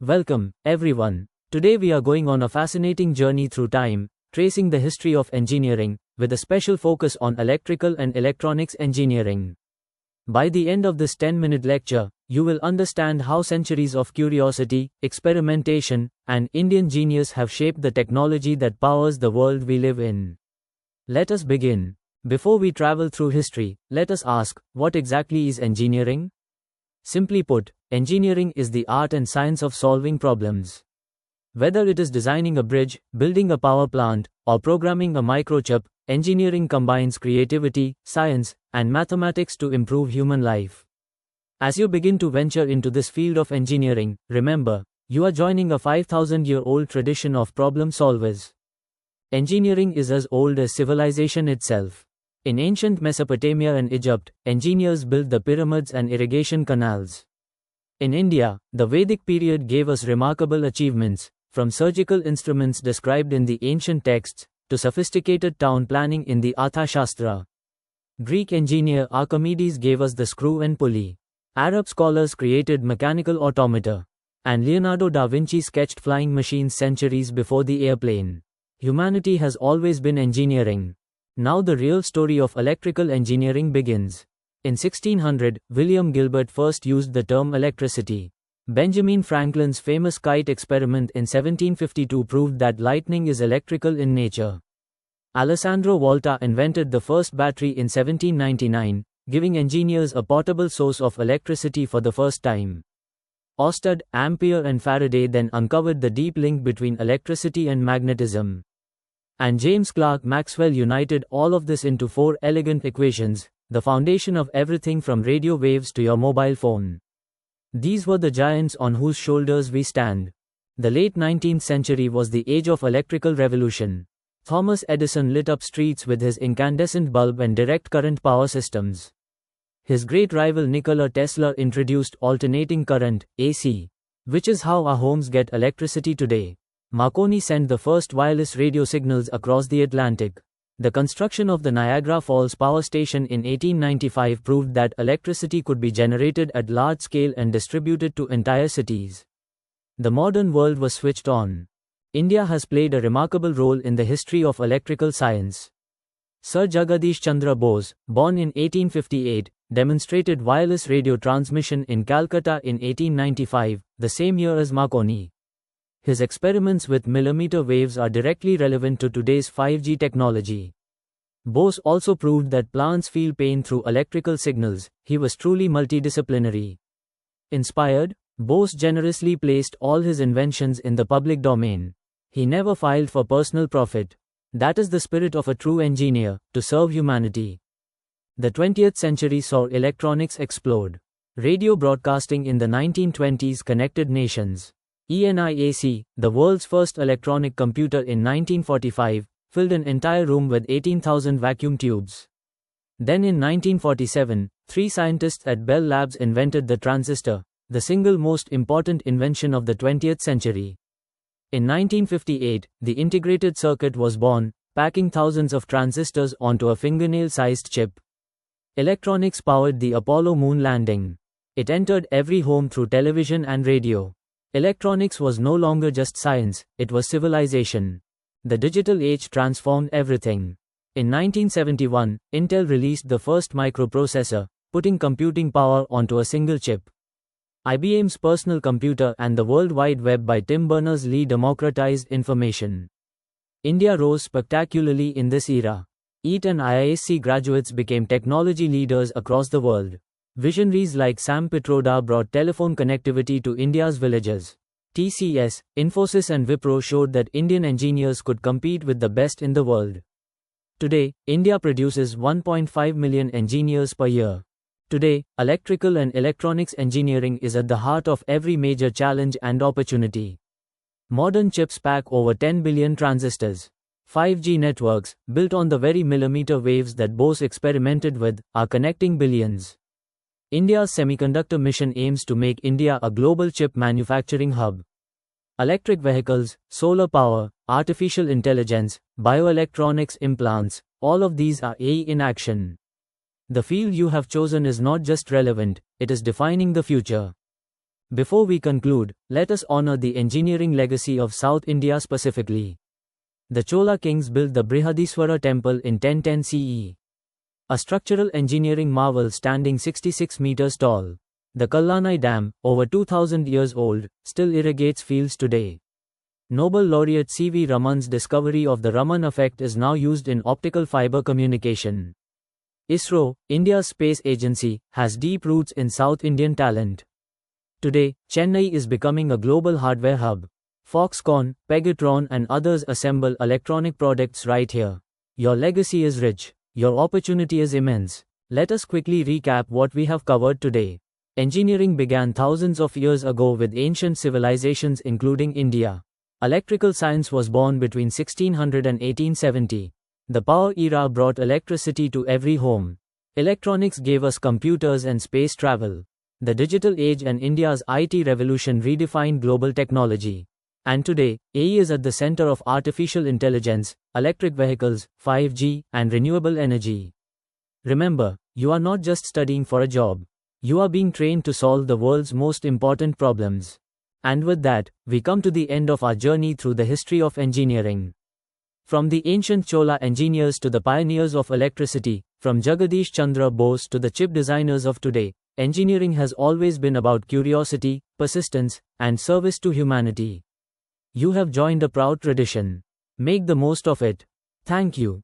Welcome, everyone. Today we are going on a fascinating journey through time, tracing the history of engineering, with a special focus on electrical and electronics engineering. By the end of this 10-minute lecture, you will understand how centuries of curiosity, experimentation, and Indian genius have shaped the technology that powers the world we live in. Let us begin. Before we travel through history, let us ask, what exactly is engineering? Simply put, engineering is the art and science of solving problems. Whether it is designing a bridge, building a power plant, or programming a microchip, engineering combines creativity, science, and mathematics to improve human life. As you begin to venture into this field of engineering, remember, you are joining a 5,000-year-old tradition of problem solvers. Engineering is as old as civilization itself. In ancient Mesopotamia and Egypt, engineers built the pyramids and irrigation canals. In India, the Vedic period gave us remarkable achievements, from surgical instruments described in the ancient texts, to sophisticated town planning in the Arthashastra. Greek engineer Archimedes gave us the screw and pulley. Arab scholars created mechanical automata. And Leonardo da Vinci sketched flying machines centuries before the airplane. Humanity has always been engineering. Now the real story of electrical engineering begins. In 1600, William Gilbert first used the term electricity. Benjamin Franklin's famous kite experiment in 1752 proved that lightning is electrical in nature. Alessandro Volta invented the first battery in 1799, giving engineers a portable source of electricity for the first time. Oersted, Ampere and Faraday then uncovered the deep link between electricity and magnetism. And James Clerk Maxwell united all of this into four elegant equations, the foundation of everything from radio waves to your mobile phone. These were the giants on whose shoulders we stand. The late 19th century was the age of electrical revolution. Thomas Edison lit up streets with his incandescent bulb and direct current power systems. His great rival Nikola Tesla introduced alternating current, AC, which is how our homes get electricity today. Marconi sent the first wireless radio signals across the Atlantic. The construction of the Niagara Falls Power Station in 1895 proved that electricity could be generated at large scale and distributed to entire cities. The modern world was switched on. India has played a remarkable role in the history of electrical science. Sir Jagadish Chandra Bose, born in 1858, demonstrated wireless radio transmission in Calcutta in 1895, the same year as Marconi. His experiments with millimeter waves are directly relevant to today's 5G technology. Bose also proved that plants feel pain through electrical signals. He was truly multidisciplinary. Inspired, Bose generously placed all his inventions in the public domain. He never filed for personal profit. That is the spirit of a true engineer, to serve humanity. The 20th century saw electronics explode. Radio broadcasting in the 1920s connected nations. ENIAC, the world's first electronic computer in 1945, filled an entire room with 18,000 vacuum tubes. Then in 1947, three scientists at Bell Labs invented the transistor, the single most important invention of the 20th century. In 1958, the integrated circuit was born, packing thousands of transistors onto a fingernail-sized chip. Electronics powered the Apollo moon landing. It entered every home through television and radio. Electronics was no longer just science, it was civilization. The digital age transformed everything. In 1971, Intel released the first microprocessor, putting computing power onto a single chip. IBM's personal computer and the World Wide Web by Tim Berners-Lee democratized information. India rose spectacularly in this era. ET and IISc graduates became technology leaders across the world. Visionaries like Sam Pitroda brought telephone connectivity to India's villages. TCS, Infosys and Wipro showed that Indian engineers could compete with the best in the world. Today, India produces 1.5 million engineers per year. Today, electrical and electronics engineering is at the heart of every major challenge and opportunity. Modern chips pack over 10 billion transistors. 5G networks, built on the very millimeter waves that Bose experimented with, are connecting billions. India's semiconductor mission aims to make India a global chip manufacturing hub. Electric vehicles, solar power, artificial intelligence, bioelectronics implants, all of these are AI in action. The field you have chosen is not just relevant, it is defining the future. Before we conclude, let us honor the engineering legacy of South India specifically. The Chola kings built the Brihadiswara temple in 1010 CE. A structural engineering marvel standing 66 meters tall. The Kallanai Dam, over 2000 years old, still irrigates fields today. Nobel laureate C.V. Raman's discovery of the Raman effect is now used in optical fiber communication. ISRO, India's space agency, has deep roots in South Indian talent. Today, Chennai is becoming a global hardware hub. Foxconn, Pegatron and others assemble electronic products right here. Your legacy is rich. Your opportunity is immense. Let us quickly recap what we have covered today. Engineering began thousands of years ago with ancient civilizations including India. Electrical science was born between 1600 and 1870. The power era brought electricity to every home. Electronics gave us computers and space travel. The digital age and India's IT revolution redefined global technology. And today, AI is at the center of artificial intelligence, electric vehicles, 5G, and renewable energy. Remember, you are not just studying for a job. You are being trained to solve the world's most important problems. And with that, we come to the end of our journey through the history of engineering. From the ancient Chola engineers to the pioneers of electricity, from Jagadish Chandra Bose to the chip designers of today, engineering has always been about curiosity, persistence, and service to humanity. You have joined a proud tradition. Make the most of it. Thank you.